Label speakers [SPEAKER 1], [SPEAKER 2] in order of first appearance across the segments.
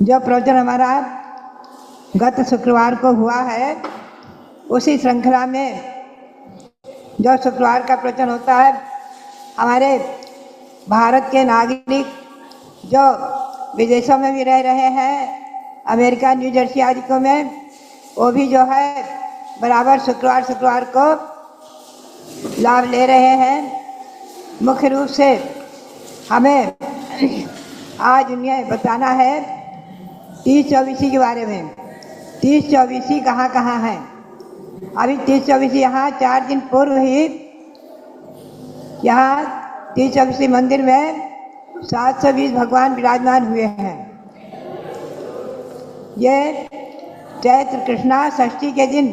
[SPEAKER 1] जो प्रवचन हमारा गत शुक्रवार को हुआ है, उसी श्रृंखला में जो शुक्रवार का प्रवचन होता है, हमारे भारत के नागरिक जो विदेशों में भी रह रहे हैं, अमेरिका, न्यू जर्सी आदि को में, वो भी जो है बराबर शुक्रवार को लाभ ले रहे हैं। मुख्य रूप से हमें आज उन्हें बताना है 30-24 के बारे में। 30-24 कहाँ है? अभी 30-24 यहाँ 4 दिन पूर्व ही यहाँ 30-24 मंदिर में 720 भगवान विराजमान हुए हैं। ये चैत्र कृष्णा षष्ठी के दिन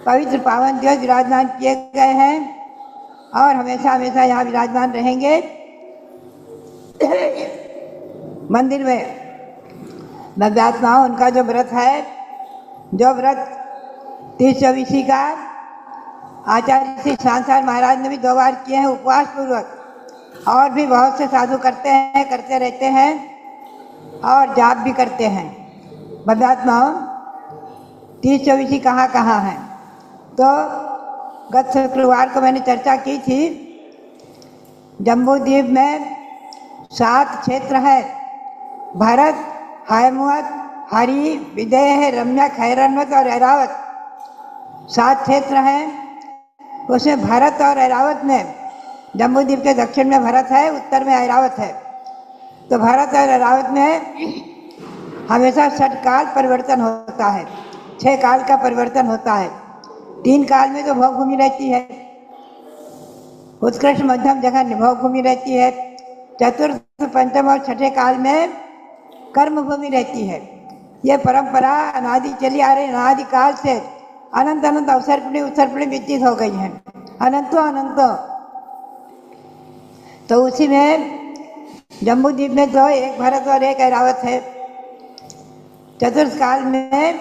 [SPEAKER 1] पवित्र पावन दिवस विराजमान किए गए हैं और हमेशा हमेशा यहाँ विराजमान रहेंगे। मंदिर में भव्यात्माओं उनका जो व्रत है, जो व्रत 30-24 का आचार्य श्री सांसार महाराज ने भी 2 बार किए हैं उपवास पूर्वक, और भी बहुत से साधु करते रहते हैं और जाप भी करते हैं। भव्यात्माओं 30-24 कहाँ है? तो गत शुक्रवार को मैंने चर्चा की थी। जम्बू द्वीप में 7 क्षेत्र है: भरत, हैमवत, हरि, विदेह, रम्यक, हैरन्वत और ऐरावत। 7 क्षेत्र हैं। उसमें भरत और ऐरावत में, जम्बू द्वीप के दक्षिण में भरत है, उत्तर में ऐरावत है। तो भरत और ऐरावत में हमेशा 6 काल परिवर्तन होता है, 6 काल का परिवर्तन होता है। 3 काल में तो भोग भूमि रहती है, उत्कृष्ट मध्यम जगह निभोग भूमि रहती है। चतुर्थ, पंचम और 6ठे काल में कर्म भूमि रहती है। ये परंपरा अनादि चली आ रही, अनादि काल से अनंत अनंत उत्सर्पणी व्यतीत हो गई हैं, अनंतो। तो उसी में जम्बू द्वीप में तो एक भरत और एक ऐरावत है। चतुर्थ काल में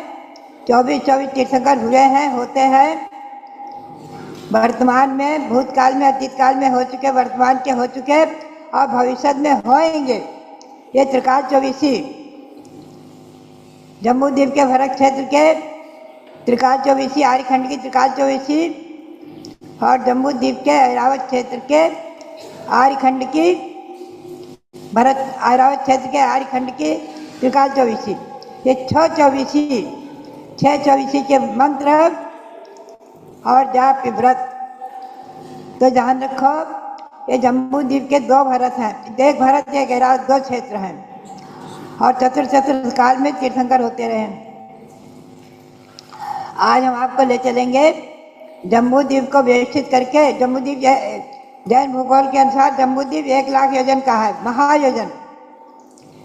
[SPEAKER 1] 24 तीर्थंकर हुए हैं, होते हैं। वर्तमान में, भूतकाल में, अतीत काल में हो चुके, वर्तमान के हो चुके और भविष्य में होएंगे। ये त्रिकाल 24 जम्बू द्वीप के भरत क्षेत्र के त्रिकाल 24, आर्यखंड की त्रिकाल 24 और जम्बू द्वीप के ऐरावत क्षेत्र के आर्यखंड की ऐरावत क्षेत्र के आर्यखंड की त्रिकाल 24। ये 6-24 के मंत्र और जाप व्रत तो जान रखो। ये जम्बू द्वीप के 2 भरत हैं, एक भरत एक ऐरावत, 2 क्षेत्र हैं और चतुर्थ काल में तीर्थंकर होते रहे। आज हम आपको ले चलेंगे जम्बू द्वीप को व्यवस्थित करके। जम्बू द्वीप जैन भूगोल के अनुसार जम्बू द्वीप 1 लाख योजन का है, महायोजन।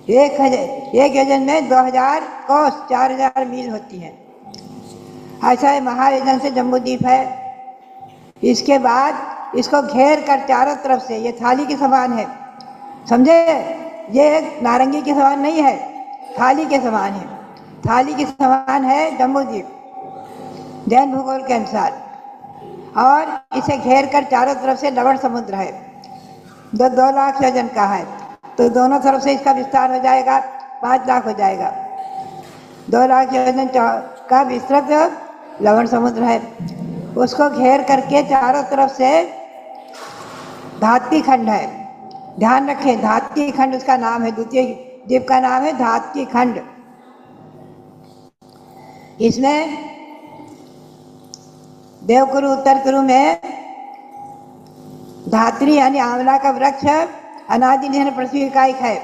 [SPEAKER 1] एक योजन में 2000 कोस 4000 मील होती है। ऐसा है, महायोजन से जम्बू द्वीप है। इसके बाद इसको घेर कर चारों तरफ से, ये थाली के समान है, समझे? ये नारंगी के समान नहीं है, थाली के समान है। थाली के समान है जम्बू द्वीप जैन भूगोल के अनुसार, और इसे घेर कर चारों तरफ से लवण समुद्र है। 2 लाख योजन का है, तो दोनों तरफ से इसका विस्तार हो जाएगा, 5 लाख हो जाएगा। 2 लाख योजन का विस्तृत लवण समुद्र है। उसको घेर करके चारों तरफ से धात्ती खंड है। ध्यान रखें, धात्ती खंड उसका नाम है, द्वितीय द्वीप का नाम है धात्ती खंड। इसमें देवकुरु, उत्तर कुरु में धात्री यानी आंवला का वृक्ष अनादि निधन पृथ्वी का एक है,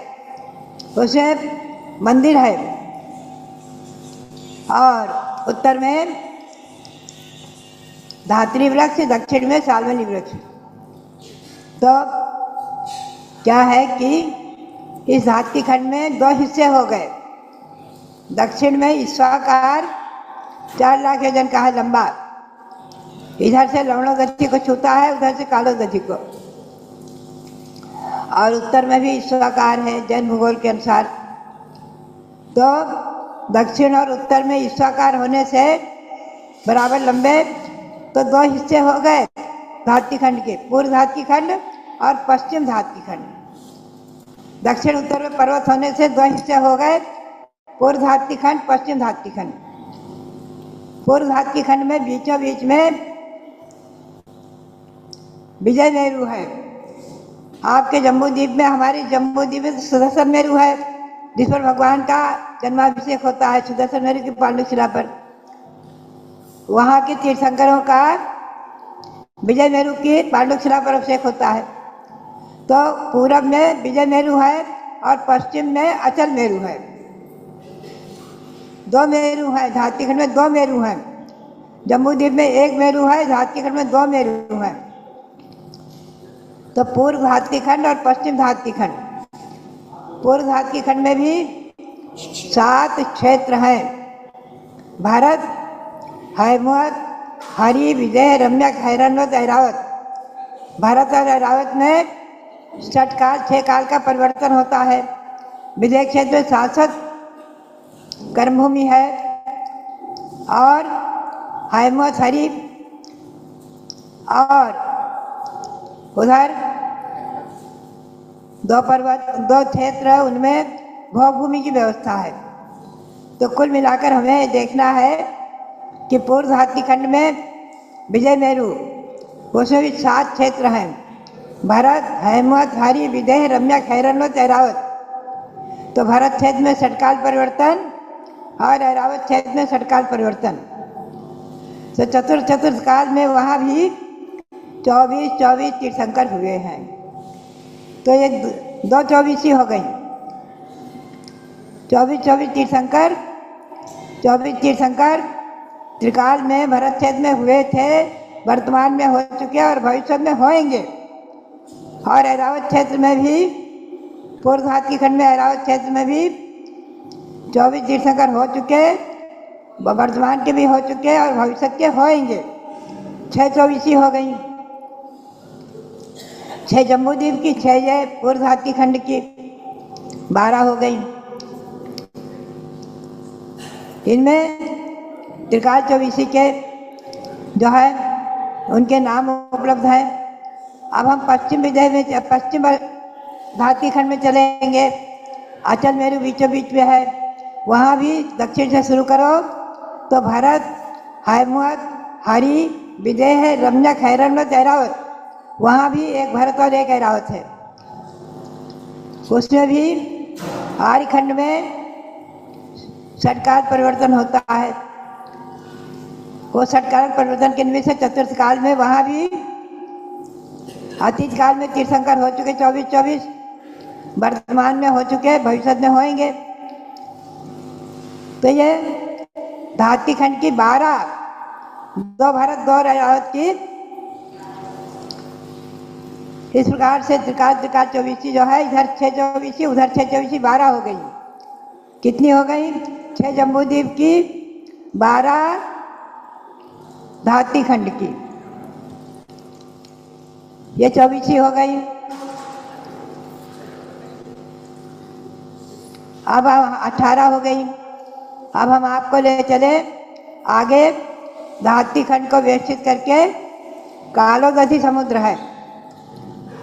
[SPEAKER 1] उसमें मंदिर है। और उत्तर में धात्री वृक्ष, दक्षिण में सालवनी वृक्ष। तो क्या है कि इस धात्री खंड में 2 हिस्से हो गए। दक्षिण में ईश्वाकार 4 लाख योजन का है लंबा, इधर से लवणोदधि को छूता है, उधर से कालोदधि को। और उत्तर में भी ईश्वाकार है जैन भूगोल के अनुसार। तो दक्षिण और उत्तर में ईश्वाकार होने से बराबर लंबे, तो 2 हिस्से हो गए धात्री खंड के, पूर्व धात्री खंड और पश्चिम धात्री खंड। दक्षिण उत्तर में पर्वत होने से 2 हिस्से हो गए, पूर्व धात्विक खंड, पश्चिम धात्विक खंड। पूर्व धात्विक खंड में बीचों बीच में विजय मेरु है। आपके जम्बू द्वीप में, हमारे जम्बू द्वीप में सुदर्शन मेरु है, जिस पर भगवान का जन्माभिषेक होता है, सुदर्शन मेरु की पांडु शिला पर। वहाँ के तीर्थंकरों का विजय मेरु की पांडु शिला पर अभिषेक होता है। तो पूरब में विजय मेरु है और पश्चिम में अचल मेरु है। दो मेरु है, धात्विक खंड में दो मेरु हैं। जम्बू द्वीप में एक मेरु है, धात्विक खंड में दो मेरु हैं। तो पूर्व धात्विक खंड और पश्चिम धात्विक खंड। पूर्व धात्विक खंड में भी 7 क्षेत्र हैं। भरत, हैमवत, हरि, विजय, रम्यक, हैरण्वत, ऐरावत। भरत और ऐरावत में 6 काल 6 काल का परिवर्तन होता है। विजय क्षेत्र में शाश्वत कर्मभूमि है और हैमवत, हरि और उधर 2 पर्वत, 2 क्षेत्र, उनमें भोगभूमि की व्यवस्था है। तो कुल मिलाकर हमें देखना है कि पूर्व धात्विक खंड में विजय मेरु, उसमें भी 7 क्षेत्र हैं। भरत, हैमवत, हरि, विदेह, रम्यक, हैरण्वत, ऐरावत। तो भरत क्षेत्र में षटकाल परिवर्तन और ऐरावत क्षेत्र में षटकाल परिवर्तन। तो चतुर्थ काल में वहाँ भी 24 तीर्थंकर हुए हैं। तो ये 2 24 हो गई। 24 तीर्थंकर, 24 तीर्थंकर त्रिकाल में भरत क्षेत्र में हुए थे, वर्तमान में हो चुके और भविष्य में होंगे। और ऐरावत क्षेत्र में भी, पूर्व धात्विक खंड में ऐरावत क्षेत्र में भी 24 तीर्थंकर हो चुके, वर्तमान के भी हो चुके और भविष्य के होंगे। 6 24 हो गई। 6 जम्बू द्वीप की, 6 ये पूर्व धात्विक खंड की, 12 हो गई। इनमें त्रिकाल 24 के जो है उनके नाम उपलब्ध हैं। अब हम पश्चिम धात्विक खंड में चलेंगे। अचल मेरु बीचों बीच में है। वहाँ भी दक्षिण से शुरू करो तो भरत, हैमवत, हरि, विदेह, रम्यक, हैरण्वत, ऐरावत। वहाँ भी एक भरत और एक ऐरावत है। उसमें भी आर्यखंड में षटकाल परिवर्तन होता है। वो षटकाल परिवर्तन के निमित्त से चतुर्थ काल में वहाँ भी अतीत काल में तीर्थंकर हो चुके 24, वर्तमान में हो चुके, भविष्य में होंगे। तो ये धात्विक खंड की 12, 2 भरत 2 ऐरावत की, इस प्रकार से त्रिकाल 24 जो है, इधर 6 24, उधर 6 24, 12 हो गई। कितनी हो गई? 6 जम्बू द्वीप की, 12 धात्विक खंड की, ये 24 हो गई। अब 18 हो गई। अब हम आपको ले चले आगे। धात्विक खंड को व्यवस्थित करके कालोदधि समुद्र है,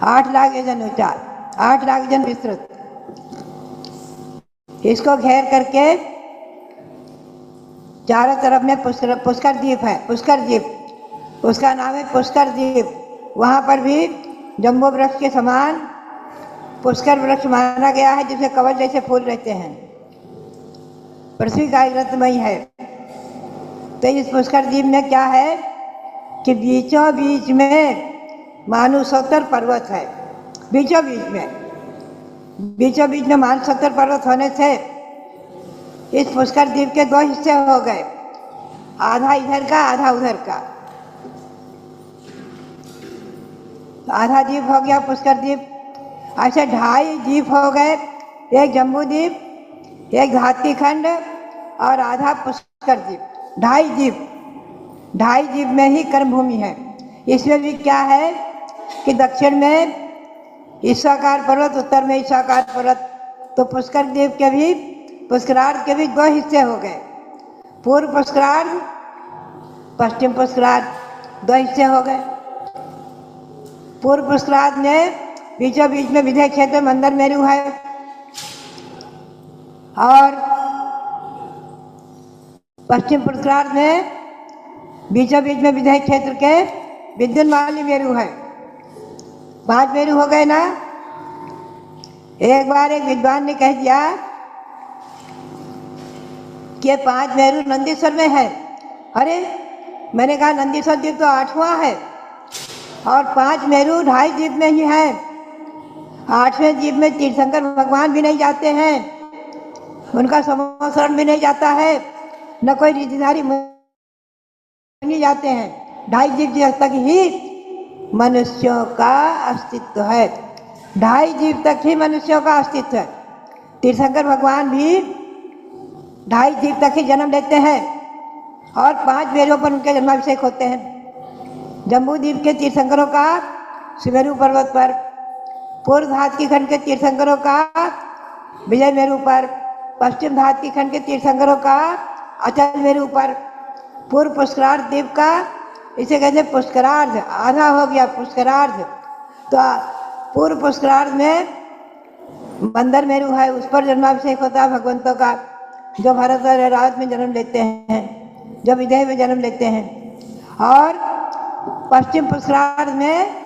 [SPEAKER 1] 8 लाख योजन ऊंचा, 8 लाख योजन विस्तृत। इसको घेर करके चारों तरफ में पुष्कर द्वीप है। पुष्कर द्वीप, उसका नाम है पुष्कर द्वीप। वहाँ पर भी जम्बू वृक्ष के समान पुष्कर वृक्ष माना गया है, जिसमें कवच जैसे फूल रहते हैं। पृथ्वी का रत्नमयी है। तो इस पुष्कर द्वीप में क्या है कि बीचों बीच में मानुसोत्तर पर्वत है। बीचों बीच में मानसोत्तर पर्वत होने से इस पुष्कर द्वीप के 2 हिस्से हो गए, आधा इधर का, आधा उधर का। आधा द्वीप हो गया पुष्कर द्वीप। ऐसे 2.5 द्वीप हो गए, एक जम्बू द्वीप, एक धात्विक खंड और आधा पुष्कर द्वीप। 2.5 द्वीप में ही कर्मभूमि है। इसमें भी क्या है कि दक्षिण में ईशाकार पर्वत, उत्तर में ईशाकार पर्वत। तो पुष्कर द्वीप के भी, पुष्करार्ध के भी 2 हिस्से हो गए, पूर्व पुष्करार्ध, पश्चिम पुष्करार्ध, 2 हिस्से हो गए। पूर्व पुष्करार्ध में बीचों बीच में विजय क्षेत्र मंदर मेरु है और पश्चिम पुरस्कार में बीचों बीच में विधायक क्षेत्र के विद्युन्माली मेरू है। 5 मेरू हो गए ना। एक बार एक विद्वान ने कह दिया कि 5 मेरू नंदीश्वर में है। अरे मैंने कहा नंदीश्वर द्वीप तो 8वां है और 5 मेरू 2.5 द्वीप में ही है। 8वें द्वीप में तीर्थंकर भगवान भी नहीं जाते हैं, उनका समूह शरण भी नहीं जाता है, न कोई रिद्धिधारी मुनि जाते हैं। 2.5 द्वीप तक ही मनुष्यों का अस्तित्व है। 2.5 द्वीप तक ही मनुष्यों का अस्तित्व है। तीर्थंकर भगवान भी 2.5 द्वीप तक ही जन्म लेते हैं और 5 मेरुओं पर उनके जन्माभिषेक होते हैं। जम्बू द्वीप के तीर्थंकरों का सुमेरु पर्वत पर, पूर्व धातकी खंड के तीर्थंकरों का विजय मेरु पर, पश्चिम धातकी खंड के तीर्थंकरों का अचल मेरु पर, पूर्व पुष्करार्ध द्वीप का, इसे कहते हैं पुष्करार्ध, आधा हो गया पुष्करार्ध, तो पूर्व पुष्करार्ध में बंदर मेरु है, उस पर जन्माभिषेक होता है भगवंतों का, जो भरत और ऐरावत में जन्म लेते हैं, जो विदेह में जन्म लेते हैं। और पश्चिम पुष्करार्ध में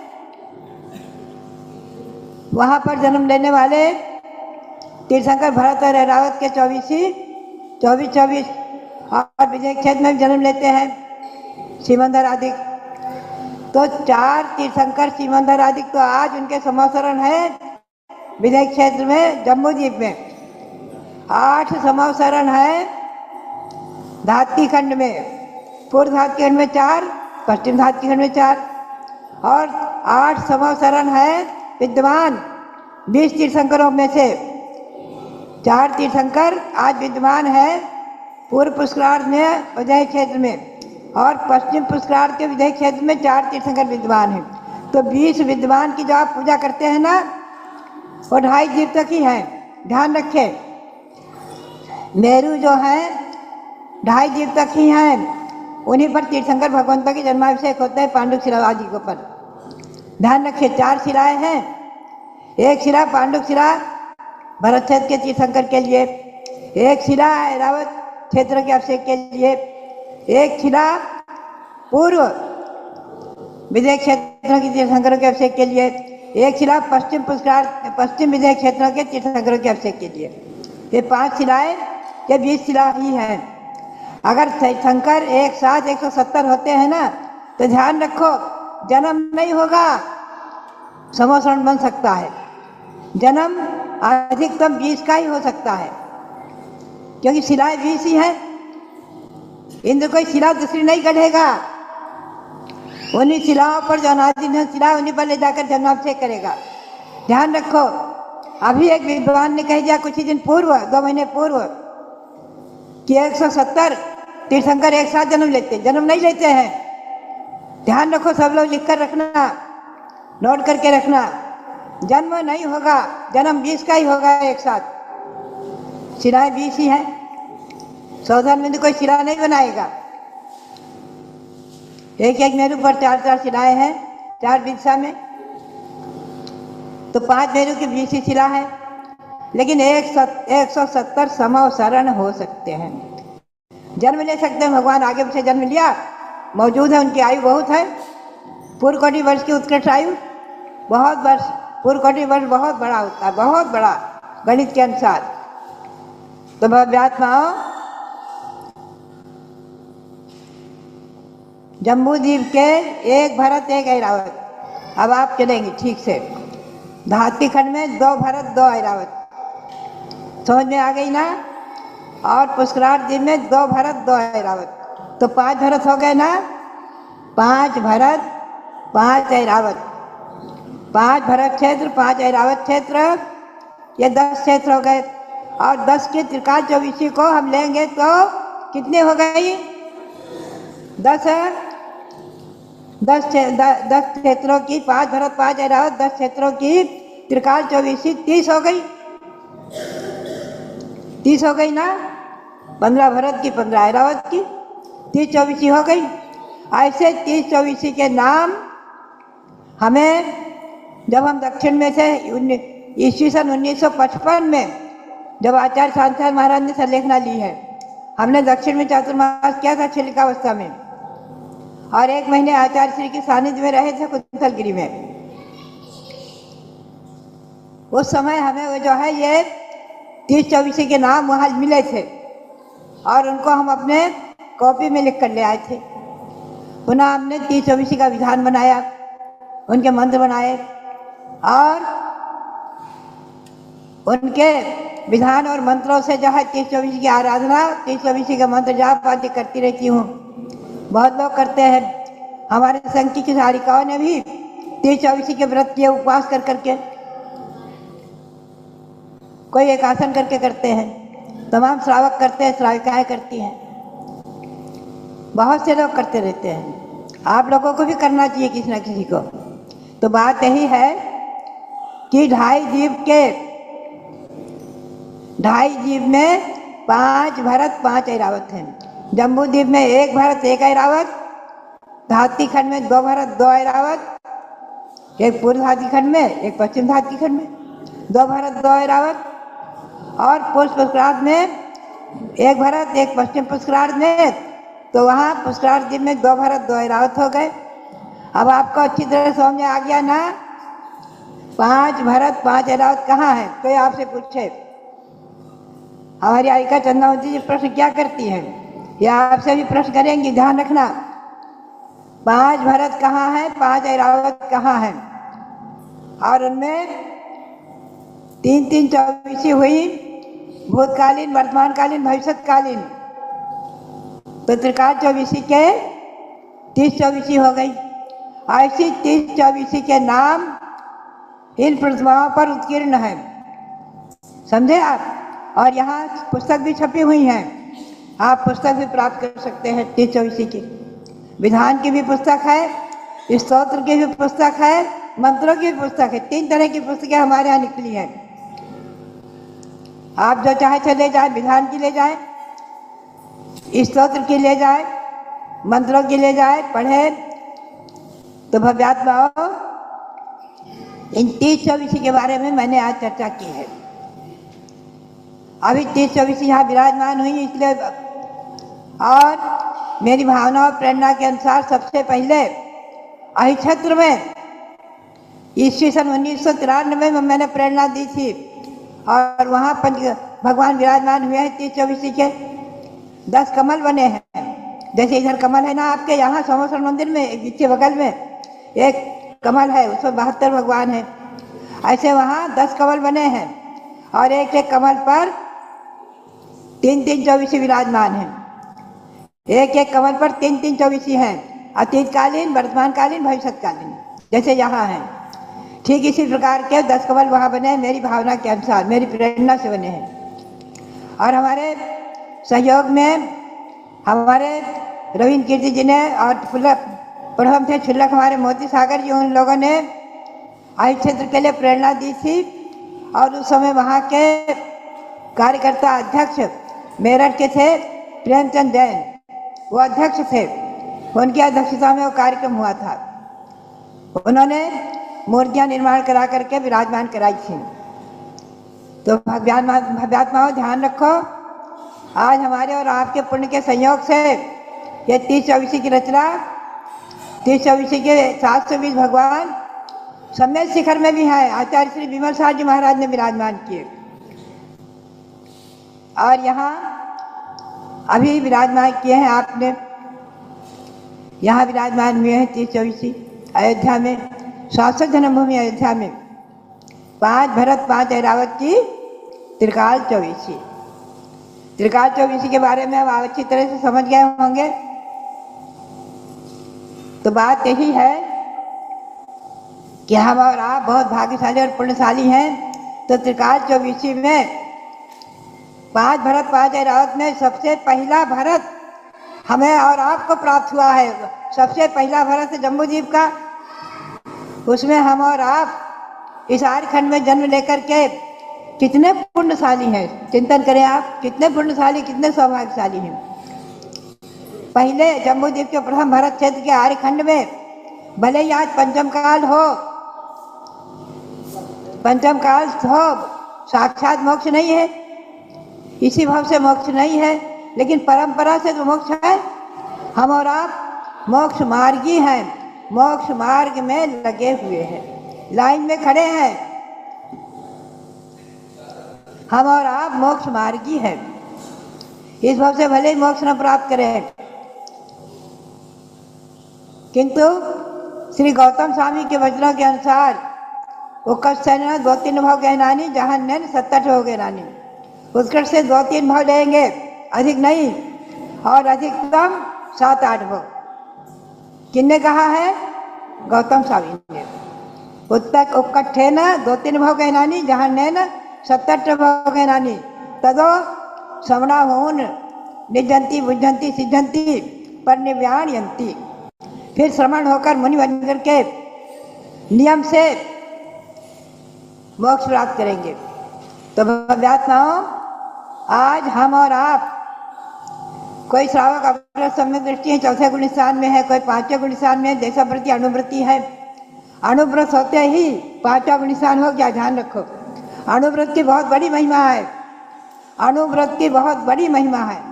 [SPEAKER 1] वहाँ पर जन्म लेने वाले तीर्थंकर भरत और ऐरावत के 24 और विजय क्षेत्र में जन्म लेते हैं सिमंदर आदिक। तो 4 तीर्थंकर सिमंदर आदिक तो आज उनके समवसरण है विजय क्षेत्र में जम्बू द्वीप में। 8 समवसरण है धातकी खंड में, पूर्व धातकी खंड में 4, पश्चिम धातकी खंड में 4 और 8 समवसरण है विद्यमान 20 तीर्थंकरों में से। 4 तीर्थंकर आज विद्यमान है पूर्व पुष्करार्ध में विजय क्षेत्र में और पश्चिम पुष्करार्ध के विजय क्षेत्र में 4 तीर्थंकर विद्यमान हैं। तो 20 विद्यमान की जो आप पूजा करते हैं ना, वो 2.5 द्वीप तक ही है। ध्यान रखें, मेरू जो है 2.5 द्वीप तक ही हैं, उन्हीं पर तीर्थंकर भगवंतों के जन्माभिषेक होते हैं पांडुक शिला आदि के ऊपर। ध्यान रखिए 4 शिलाएँ हैं। एक शिला पांडुक शिला भरत क्षेत्र के तीर्थंकर के लिए, एक शिला ऐरावत क्षेत्र के अभिषेक के लिए, एक शिला पूर्व विजय क्षेत्र के तीर्थंकरों के अभिषेक के लिए, एक शिला पश्चिम विजय क्षेत्र के तीर्थंकरों के अभिषेक के लिए। ये 5 शिलाएँ, ये 20 शिला ही हैं। अगर तीर्थंकर एक साथ 170 होते हैं ना, तो ध्यान रखो जन्म नहीं होगा, समवसरण बन सकता है। जन्म अधिकतम 20 का ही हो सकता है, क्योंकि शिलाएँ 20 ही हैं। इंद्र कोई शिला दूसरी नहीं गढ़ेगा, उन्हीं शिलाओं पर जो अनादि शिला उन्हीं पर ले जाकर जन्माभिषेक करेगा। ध्यान रखो, अभी एक विद्वान ने कह दिया कुछ ही दिन पूर्व, 2 महीने पूर्व, कि 170 तीर्थंकर एक साथ जन्म नहीं लेते हैं। ध्यान रखो, सब लोग लिख कर रखना, नोट करके रखना, जन्म नहीं होगा, जन्म 20 का ही होगा एक साथ। शिलाएँ 20 ही हैं, सावधान में कोई शिला नहीं बनाएगा। एक मेरू पर 4 शिलाएँ हैं, 4 दिशा में, तो 5 मेरू की 20 शिला है, लेकिन 170 समवसरण हो सकते हैं, जन्म ले सकते हैं। भगवान आगे पीछे जन्म लिया, मौजूद है, उनकी आयु बहुत है, पूर्व कोटि वर्ष की उत्कृष्ट आयु, बहुत वर्ष, पूर्व कोटि वर्ष बहुत बड़ा होता है, बहुत बड़ा गणित के अनुसार। तो भव्यात्माओं, जम्बू द्वीप के एक भरत एक ऐरावत, अब आप चलेंगे ठीक से। धातकी खंड में 2 भरत 2 ऐरावत, समझ में आ गई ना। और पुष्करार्ध द्वीप में 2 भरत 2 ऐरावत, तो 5 भरत हो गए ना, 5 भरत 5 ऐरावत, 5 भरत क्षेत्र 5 ऐरावत क्षेत्र, ये 10 क्षेत्र हो गए। और 10 के त्रिकाल 24 को हम लेंगे तो कितने हो गई? 10 क्षेत्रों की 5 भरत 5 ऐरावत, 10 क्षेत्रों की त्रिकाल 24 30 हो गई, 30 हो गई ना। 15 भरत की 15 ऐरावत की 30 24 हो गई। ऐसे 30 24 के नाम हमें, जब हम दक्षिण में से ईस्वी सन 1955 में जब आचार्य शांताचार्य महाराज ने संलेखना ली है, हमने दक्षिण में चातुर्मास किया था छिलिकावस्था में, और 1 महीने आचार्य श्री के सानिध्य में रहे थे कुंतलगिरी में। उस समय हमें वो जो है ये 30-24 के नाम वहाँ मिले थे, और उनको हम अपने कॉपी में लिख कर ले आए थे। पुनः हमने 30-24 का विधान बनाया, उनके मंत्र बनाए, और उनके विधान और मंत्रों से जो है 30-24 की आराधना, 30-24 का मंत्र जाप आदि करती रहती हूँ। बहुत लोग करते हैं। हमारे संघ की सारिकाओं ने भी 30-24 के व्रत किए, उपवास कर करके, कोई एक आसन करके करते हैं, तमाम श्रावक करते हैं, श्राविकाएँ करती हैं, बहुत से लोग करते रहते हैं। आप लोगों को भी करना चाहिए किसी न किसी को। तो बात यही है कि 2.5 जीव में 5 भरत 5 ऐरावत हैं। जम्बू द्वीप में 1 भरत 1 ऐरावत, धाती खंड में 2 भरत 2 ऐरावत, एक पूर्व धाती खंड में, एक पश्चिम धाती खंड में 2 भरत 2 ऐरावत, और पुष्करार्ध में 1 भरत 1 पश्चिम पुष्करार्ध में, तो वहाँ पुष्करार्ध द्वीप में 2 भरत 2 ऐरावत हो गए। अब आपको अच्छी तरह समझ में आ गया ना 5 भरत 5 ऐरावत कहाँ है? कोई आपसे पूछे, हमारी आयिका चंद्रावती जी प्रश्न क्या करती हैं, या आपसे भी प्रश्न करेंगी, ध्यान रखना। 5 भरत कहाँ है, 5 ऐरावत कहाँ है, और उनमें 3-3 24 हुई, भूतकालीन, वर्तमानकालीन, भविष्यकालीन, तो त्रिकाल 24 के 30-24 हो गई। ऐसी 30-24 के नाम इन प्रतिमाओं पर उत्कीर्ण है, समझे आप। और यहाँ पुस्तक भी छपी हुई हैं, आप पुस्तक भी प्राप्त कर सकते हैं 30-24 की। विधान की भी पुस्तक है, स्तोत्र की भी पुस्तक है, मंत्रों की भी पुस्तक है। 3 तरह की पुस्तकें हमारे यहाँ निकली हैं। आप जो चाहे चले जाए, विधान की ले जाए, स्तोत्र की ले जाए, मंत्रों की ले जाए, पढ़े। तो भव्यात्माओं, इन 30-24 के बारे में मैंने आज चर्चा की है। अभी 30-24 यहाँ विराजमान हुई, इसलिए, और मेरी भावना और प्रेरणा के अनुसार सबसे पहले अहिक्षेत्र में ईस्वी सन 1993 में मैंने प्रेरणा दी थी, और वहाँ भगवान विराजमान हुए हैं 30-24 के। 10 कमल बने हैं, जैसे इधर कमल है ना आपके यहाँ सोमेश्वर मंदिर में, पीछे बगल में एक कमल है, उसमें 72 भगवान हैं। ऐसे वहाँ 10 कमल बने हैं, और एक एक कमल पर 3-3 24 विराजमान हैं। एक एक कमल पर 3-3 24 हैं, अतीतकालीन, वर्तमानकालीन, भविष्यकालीन, जैसे यहाँ हैं। ठीक इसी प्रकार के 10 कमल वहाँ बने हैं, मेरी भावना के अनुसार, मेरी प्रेरणा से बने हैं। और हमारे सहयोग में हमारे रविंद्र कीर्ति जी ने, और प्रथम थे छुल्लक हमारे मोती सागर जी, उन लोगों ने आयु क्षेत्र के लिए प्रेरणा दी थी। और उस समय वहाँ के कार्यकर्ता अध्यक्ष मेरठ के थे प्रेमचंद जैन, वो अध्यक्ष थे, उनकी अध्यक्षता में वो कार्यक्रम हुआ था। उन्होंने मूर्तियाँ निर्माण करा करके विराजमान कराई थी। तो भव्यात्माओं, ध्यान रखो, आज हमारे और आपके पुण्य के संयोग से ये 30-24 की रचना, 30-24 के 720 भगवान सम्मेद शिखर में भी हैं। आचार्य श्री विमल साह जी महाराज ने विराजमान किए, और यहाँ अभी विराजमान किए हैं आपने, यहाँ विराजमान हुए हैं 30-24 अयोध्या में, शाश्वत जन्मभूमि अयोध्या में। 5 भरत 5 ऐरावत की त्रिकाल 24। त्रिकाल 24 के बारे में अब आप अच्छी तरह से समझ गए होंगे। तो बात यही है कि हम और आप बहुत भाग्यशाली और पुण्यशाली हैं। तो त्रिकाल 24 में 5 भरत 5 ऐरावत में सबसे पहला भरत हमें और आपको प्राप्त हुआ है। सबसे पहला भरत है जम्बू द्वीप का, उसमें हम और आप इस आर्यखंड में जन्म लेकर के कितने पुण्यशाली हैं। चिंतन करें आप, कितने पुण्यशाली, कितने सौभाग्यशाली हैं। पहले जम्बू द्वीप के प्रथम भरत क्षेत्र के आर्यखंड में भले ही आज पंचम काल हो, साक्षात मोक्ष नहीं है, इसी भाव से मोक्ष नहीं है, लेकिन परंपरा से तो मोक्ष है। हम और आप मोक्ष मार्गी हैं, मोक्ष मार्ग में लगे हुए हैं, लाइन में खड़े हैं। हम और आप मोक्ष मार्गी हैं। इस भाव से भले ही मोक्ष न प्राप्त करें, किंतु श्री गौतम स्वामी के वचनों के अनुसार उत्कर्ष से 2-3 भाव कहनानी, जहाँ नैन 67 हो गए नानी। उत्कर्ष से 2-3 भाव लेंगे, अधिक नहीं, और अधिकतम 7-8 भाव। किसने कहा है? गौतम स्वामी ने। उत्तक उत्कट्ठे न 2-3 भाव कहनानी, जहाँ नैन 67 भाव कहनानी। तदो श्रवणा होन निजंती बुझंती सिद्धंती पर निव्याण यंती। फिर श्रवण होकर मुनि बन करके नियम से मोक्ष प्राप्त करेंगे। तो भव्यात्माओं, आज हम और आप, कोई श्रावक अपने सम्यक दृष्टि है, 4 गुण स्थान में है, कोई 5 गुण स्थान में, देशा प्रति अनुवृत्ति है। अनुव्रत होते ही 5 गुण स्थान हो गया, ध्यान रखो। अनुव्रत की बहुत बड़ी महिमा है, अनुव्रत की बहुत बड़ी महिमा है।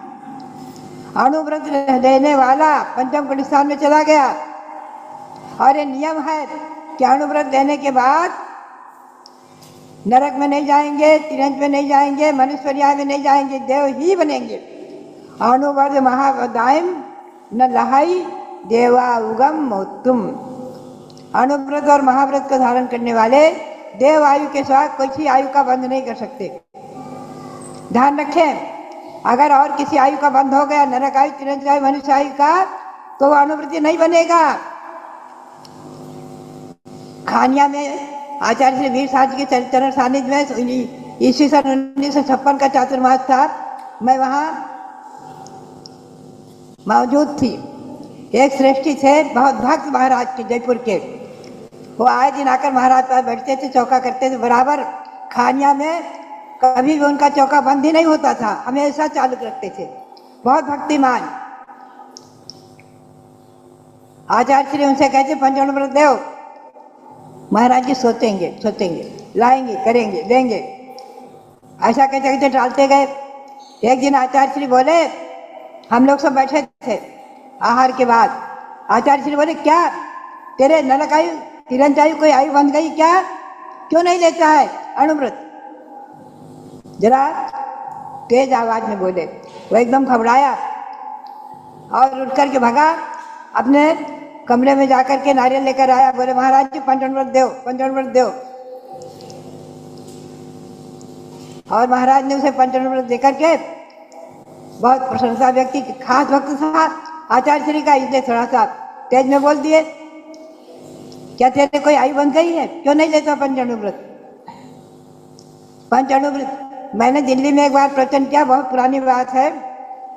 [SPEAKER 1] अनुव्रत लेने वाला 5 गुण स्थान में चला गया, और ये नियम है कि अनुव्रत लेने के बाद नरक में नहीं जाएंगे, तिरंज में नहीं जाएंगे, मनुष्य पर्याय में नहीं जाएंगे, देव ही बनेंगे। अनुव्रत महावदायम न लहाई देवा उगम मोतुम। अनुव्रत और महाव्रत को धारण करने वाले देव आयु के साथ कोई आयु का बंध नहीं कर सकते। ध्यान रखें, अगर और किसी आयु का बंध हो गया, नरक आयु, तिरंज आयु, मनुष्य आयु का, तो वह अनुवृत्ति नहीं बनेगा। खानिया में आचार्य श्री वीर साहब के चरण सानिध्य में ईस्वी सन 1956 का चातुर्मास था, मैं वहाँ मौजूद थी। एक श्रेष्ठी थे, बहुत भक्त महाराज के, जयपुर के। वो आए दिन आकर महाराज पास बैठते थे, चौका करते थे बराबर। खानिया में कभी भी उनका चौका बंद ही नहीं होता था, हमेशा चालू रखते थे, बहुत भक्तिमान। आचार्य श्री उनसे कहते, पंचाणुव्रत देव। महाराज जी सोचेंगे, लाएंगे, करेंगे, देंगे, ऐसा कहते कहते टालते गए। एक दिन आचार्य श्री बोले, हम लोग सब बैठे थे आहार के बाद, आचार्य श्री बोले, क्या तेरे नरक आयु, तिरंज आयु, कोई आयु बंध गई क्या? क्यों नहीं लेता है अनुव्रत? जरा तेज आवाज में बोले। वो एकदम घबराया और उठ करके भगा, अपने कमरे में जाकर के नारियल लेकर आया। बोले, महाराज जी पंचाणुव्रत दो, पंचाणुव्रत दो। और महाराज ने उसे पंचाणुव्रत देकर के बहुत प्रशंसा व्यक्ति, खास भक्त था आचार्य श्री का, इसलिए थोड़ा सा तेज में बोल दिए, क्या तेरे कोई आयु बन गई है? क्यों नहीं लेता पंचाणुव्रत? पंचाणुव्रत मैंने दिल्ली में एक बार प्रवचन किया, बहुत पुरानी बात है।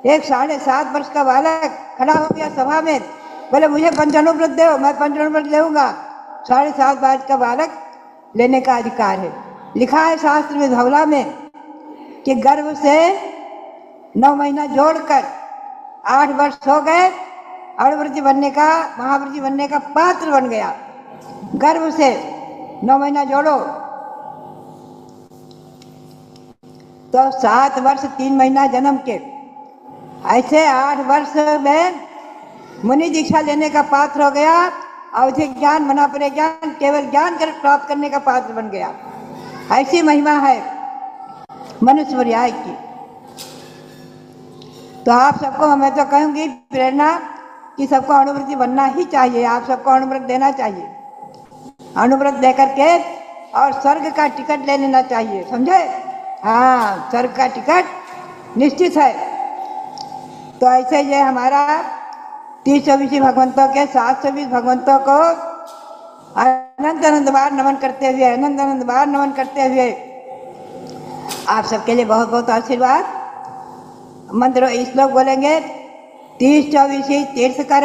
[SPEAKER 1] एक 7.5 वर्ष का बालक खड़ा हो गया सभा में, बोले, मुझे पंचाणुव्रत दो, मैं पंचाणुव्रत लेऊंगा। 7.5 वर्ष का बालक लेने का अधिकार है। लिखा है शास्त्र में, धवला में, कि गर्भ से 9 महीना जोड़कर 8 वर्ष हो गए, अनुव्रति बनने का, महाव्रति बनने का पात्र बन गया। गर्भ से 9 महीना जोड़ो तो 7 वर्ष 3 महीना जन्म के, ऐसे 8 वर्ष में मुनि दीक्षा लेने का पात्र हो गया। अवधिक ज्ञान, मनापरे ज्ञान, केवल ज्ञान कर प्राप्त करने का पात्र बन गया। ऐसी महिमा है मनुष्य पर्याय की। तो आप सबको मैं तो कहूँगी प्रेरणा कि सबको अनुव्रति बनना ही चाहिए, आप सबको अनुव्रत देना चाहिए। अनुव्रत देकर के और स्वर्ग का टिकट ले लेना चाहिए, समझे? हाँ, स्वर्ग का टिकट निश्चित है। तो ऐसे ये हमारा 30-24 भगवंतों के 720 भगवंतों को अनंत अनंत बार नमन करते हुए, अनंत अनंत बार नमन करते हुए आप सबके लिए बहुत बहुत आशीर्वाद। मंत्र श्लोक बोलेंगे। 30-24 तीर्थ कर,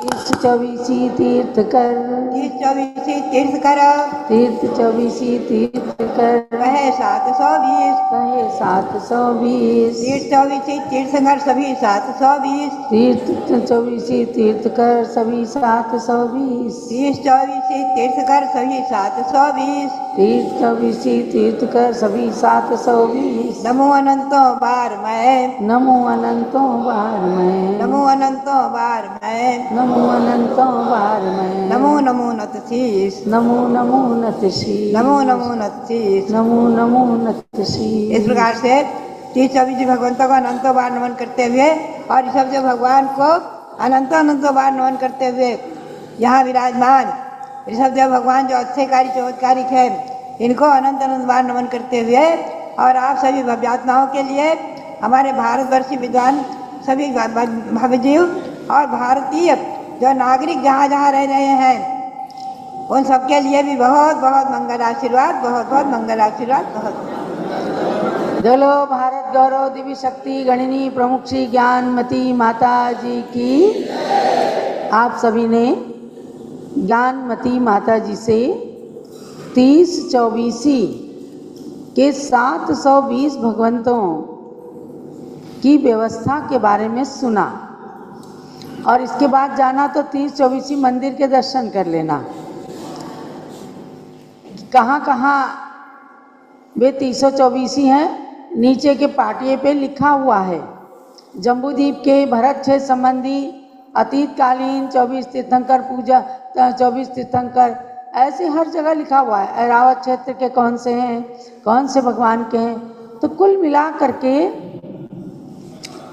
[SPEAKER 2] 30-24 तीर्थ कर,
[SPEAKER 1] 30-24 तीर्थ कर,
[SPEAKER 2] 30-24 तीर्थ
[SPEAKER 1] कहे 720,
[SPEAKER 2] कहे 720।
[SPEAKER 1] तीर्थ चौबीसी तीर्थंकर सभी 720,
[SPEAKER 2] तीर्थ चौबीसी तीर्थकर सभी 720।
[SPEAKER 1] तीर्थ चौबीसी तीर्थकर सभी 720,
[SPEAKER 2] तीर्थ चौबीसी तीर्थकर सभी 720।
[SPEAKER 1] नमो अनंतो बार मैं,
[SPEAKER 2] नमो अनंतों बार मैं,
[SPEAKER 1] नमो अनंतो बार मैं,
[SPEAKER 2] नमो अनंतों बार मैं,
[SPEAKER 1] नमो नमो नत शीश,
[SPEAKER 2] नमो नमो नतशीश,
[SPEAKER 1] नमो नमो नत शीश।
[SPEAKER 2] नमो नमो नतशीश।
[SPEAKER 1] इस प्रकार से 30-24 भगवंतों को अनंतों बार नमन करते हुए और ऋषभदेव भगवान को अनंतों बार नमन करते हुए यहाँ विराजमान ऋषभदेव भगवान जो अच्छेकारी चमत्कारिक है, इनको अनंत बार नमन करते हुए और आप सभी भव्यात्माओं के लिए हमारे भारतवर्षीय विद्वान सभी भवजीव और भारतीय जो नागरिक जहाँ जहाँ रह रहे हैं उन सबके लिए भी बहुत बहुत मंगल आशीर्वाद, बहुत बहुत मंगल आशीर्वाद, बहुत।
[SPEAKER 2] बोलो भारत गौरव दिव्य शक्ति गणिनी प्रमुख श्री ज्ञानमती माता जी की। आप सभी ने ज्ञानमती माता जी से 30-24 के 720 भगवंतों की व्यवस्था के बारे में सुना और इसके बाद जाना तो 30-24 मंदिर के दर्शन कर लेना। कहाँ कहाँ वे 324 हैं नीचे के पाटिये पे लिखा हुआ है। जम्बूद्वीप के भरत क्षेत्र संबंधी अतीत कालीन 24 तीर्थंकर पूजा 24 तीर्थंकर ऐसे हर जगह लिखा हुआ है। ऐरावत क्षेत्र के कौन से हैं, कौन से भगवान के हैं, तो कुल मिला करके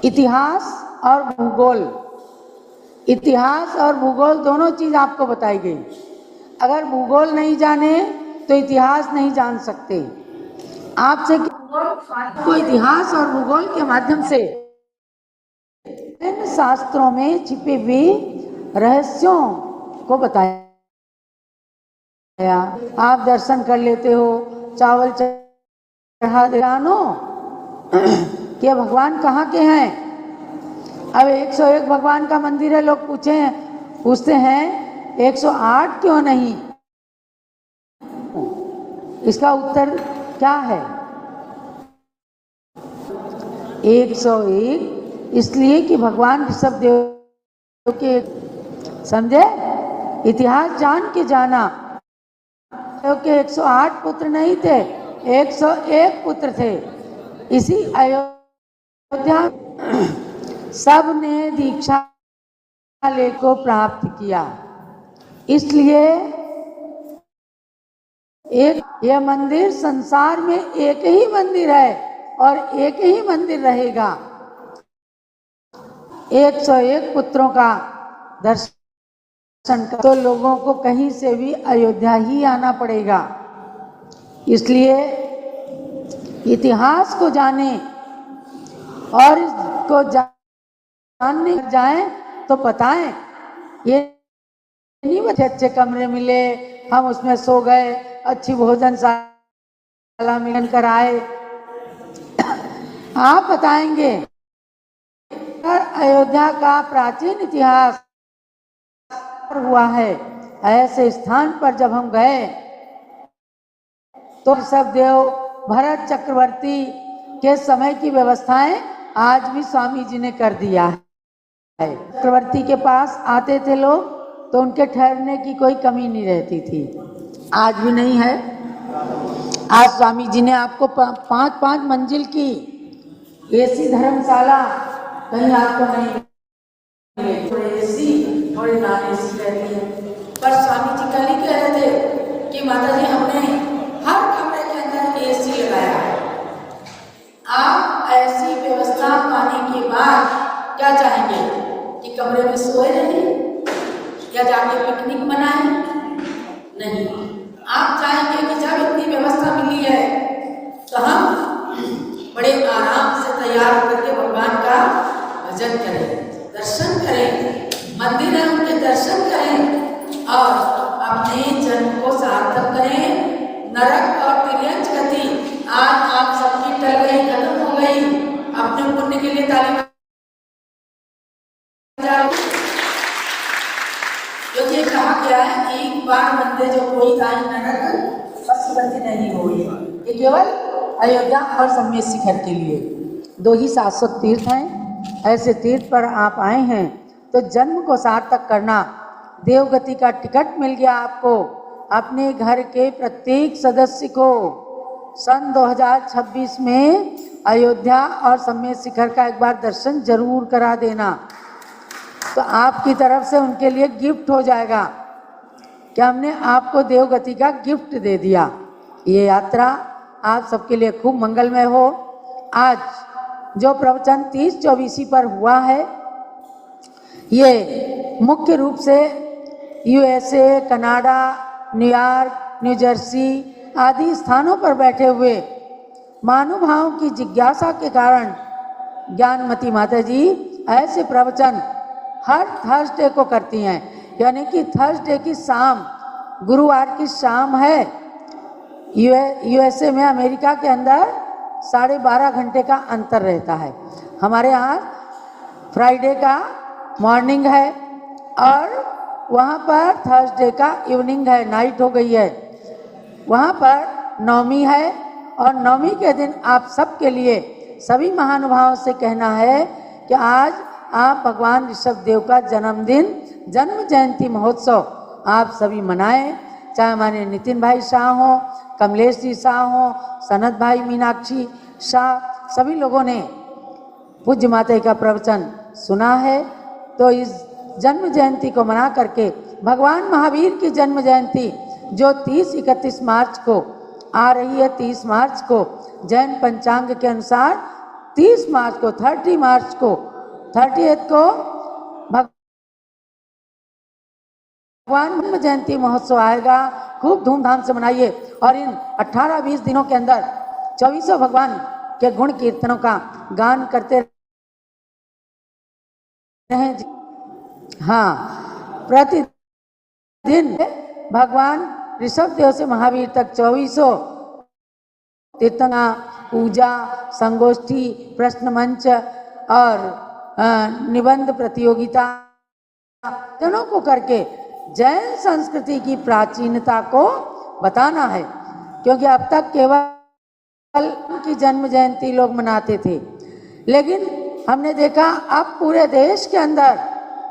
[SPEAKER 2] इतिहास और भूगोल, इतिहास और भूगोल दोनों चीज़ आपको बताई गई। अगर भूगोल नहीं जाने तो इतिहास नहीं जान सकते। आपसे को इतिहास और भूगोल के माध्यम से इन शास्त्रों में छिपे हुए रहस्यों को बताया। आप दर्शन कर लेते हो, चावल चढ़ा दे जानो कि भगवान कहाँ के हैं। अब 101 भगवान का मंदिर है, लोग पूछते हैं 108 क्यों नहीं। इसका उत्तर क्या है? 101 इसलिए कि भगवान ऋषभदेव के, समझे, इतिहास जान के जाना क्योंकि 108 पुत्र नहीं थे, 101 पुत्र थे। इसी अयोध्या सब ने दीक्षा ले को प्राप्त किया। इसलिए यह मंदिर संसार में एक ही मंदिर है और एक ही मंदिर रहेगा। 101 पुत्रों का दर्शन तो लोगों को कहीं से भी अयोध्या ही आना पड़ेगा। इसलिए इतिहास को जाने और इसको जानने जाएं तो बताएं। ये नहीं अच्छे कमरे मिले, हम उसमें सो गए, अच्छी भोजनशाला मिलन कर आए। आप बताएंगे अयोध्या का प्राचीन इतिहास हुआ है। ऐसे स्थान पर जब हम गए तो ऋषभदेव भरत चक्रवर्ती के समय की व्यवस्थाएं आज भी स्वामी जी ने कर दिया है। चक्रवर्ती के पास आते थे लोग तो उनके ठहरने की कोई कमी नहीं रहती थी, आज भी नहीं है। आज स्वामी जी ने आपको 5-5 मंजिल की एसी धर्मशाला कहीं आपको नहीं मिलेगी। थोड़े एसी थोड़े नॉन एसी रहती है। पर स्वामी जी कल ही कह रहे थे कि माता जी हमने हर कमरे के अंदर एसी लगाया है। आप ऐसी व्यवस्था पाने के बाद क्या चाहेंगे कि कमरे में सोए रहें या जाके पिकनिक मनाएं? नहीं, आप चाहेंगे कि जब इतनी व्यवस्था मिली है तो हम बड़े आराम से तैयार होकर के भगवान का भजन करें, दर्शन करें, मंदिर है उनके दर्शन करें और अपने जन्म को सार्थक करें। नरक और तिर्यंच गति आज आप सबकी टल गई, खत्म हो गई। अपने पुण्य के लिए ताली क्योंकि कहा गया है एक बार मंदिर जो कोई दाई नरक बस वर्षगति नहीं हुई, ये केवल अयोध्या और सम्मेद शिखर के लिए 2 ही शाश्वत तीर्थ हैं। ऐसे तीर्थ पर आप आए हैं तो जन्म को सार्थक करना। देवगति का टिकट मिल गया आपको। अपने घर के प्रत्येक सदस्य को सन 2026 में अयोध्या और सम्मेद शिखर का एक बार दर्शन जरूर करा देना, तो आपकी तरफ से उनके लिए गिफ्ट हो जाएगा कि हमने आपको देवगति का गिफ्ट दे दिया। ये यात्रा आप सबके लिए खूब मंगलमय हो। आज जो प्रवचन 30-24 पर हुआ है, ये मुख्य रूप से USA, Canada, New York, new Jersey आदि स्थानों पर बैठे हुए महानुभावों की जिज्ञासा के कारण ज्ञानमती माता जी ऐसे प्रवचन हर थर्सडे को करती हैं। यानी कि थर्सडे की शाम, गुरुवार की शाम है। USA में, अमेरिका के अंदर 12.5 घंटे का अंतर रहता है। हमारे यहाँ फ्राइडे का मॉर्निंग है और वहाँ पर थर्सडे का इवनिंग है, नाइट हो गई है। वहाँ पर नवमी है और नवमी के दिन आप सबके लिए सभी महानुभावों से कहना है कि आज आप भगवान ऋषभ देव का जन्मदिन, जन्म जयंती महोत्सव आप सभी मनाएं। चाहे हमारे नितिन भाई शाह हो, कमलेश जी शाह हो, सनत भाई मीनाक्षी शाह, सभी लोगों ने पूज्य माता का प्रवचन सुना है। तो इस जन्म जयंती को मना करके भगवान महावीर की जन्म जयंती जो 30-31 मार्च को आ रही है, 30 मार्च को जैन पंचांग के अनुसार 30 मार्च को, 30 मार्च को, 30th को भगवान जन्म जयंती महोत्सव आएगा। खूब धूमधाम से मनाइए और इन 18-20 दिनों के अंदर 24 भगवान के गुण कीर्तनों का गान करते रहें। हाँ, प्रतिदिन भगवान ऋषभ देव से महावीर तक 24 कीर्तना, पूजा, संगोष्ठी, प्रश्न मंच और निबंध प्रतियोगिता दोनों को करके जैन संस्कृति की प्राचीनता को बताना है। क्योंकि अब तक केवल उनकी जन्म जयंती लोग मनाते थे, लेकिन हमने देखा अब पूरे देश के अंदर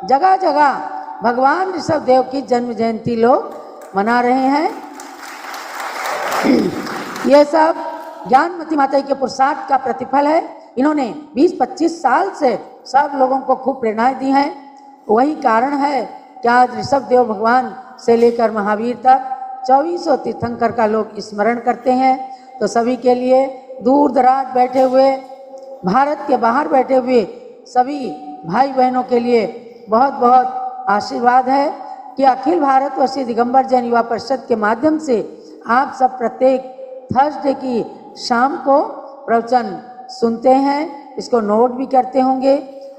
[SPEAKER 2] जगह जगह भगवान ऋषभ देव की जन्म जयंती लोग मना रहे हैं। ये सब ज्ञानमती माता के पुरुषार्थ का प्रतिफल है। इन्होंने 20-25 साल से सब लोगों को खूब प्रेरणाएं दी हैं। वही कारण है कि आज ऋषभ देव भगवान से लेकर महावीर तक 24 तीर्थंकर का लोग स्मरण करते हैं। तो सभी के लिए, दूर दराज बैठे हुए, भारत के बाहर बैठे हुए सभी भाई बहनों के लिए बहुत बहुत आशीर्वाद है कि अखिल भारतवर्षीय दिगंबर जैन युवा परिषद के माध्यम से आप सब प्रत्येक थर्सडे की शाम को प्रवचन सुनते हैं, इसको नोट भी करते होंगे।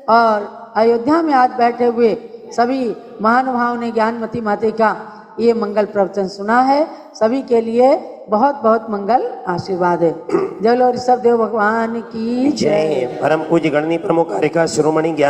[SPEAKER 2] और अयोध्या में आज बैठे हुए सभी महानुभावों ने ज्ञानमती माता का ये मंगल प्रवचन सुना है। सभी के लिए बहुत बहुत मंगल आशीर्वाद है। जय लो ऋषभ देव भगवान की जय।
[SPEAKER 3] परम पूज्य गणनी प्रमुख कारिका शिरोमणि ज्ञान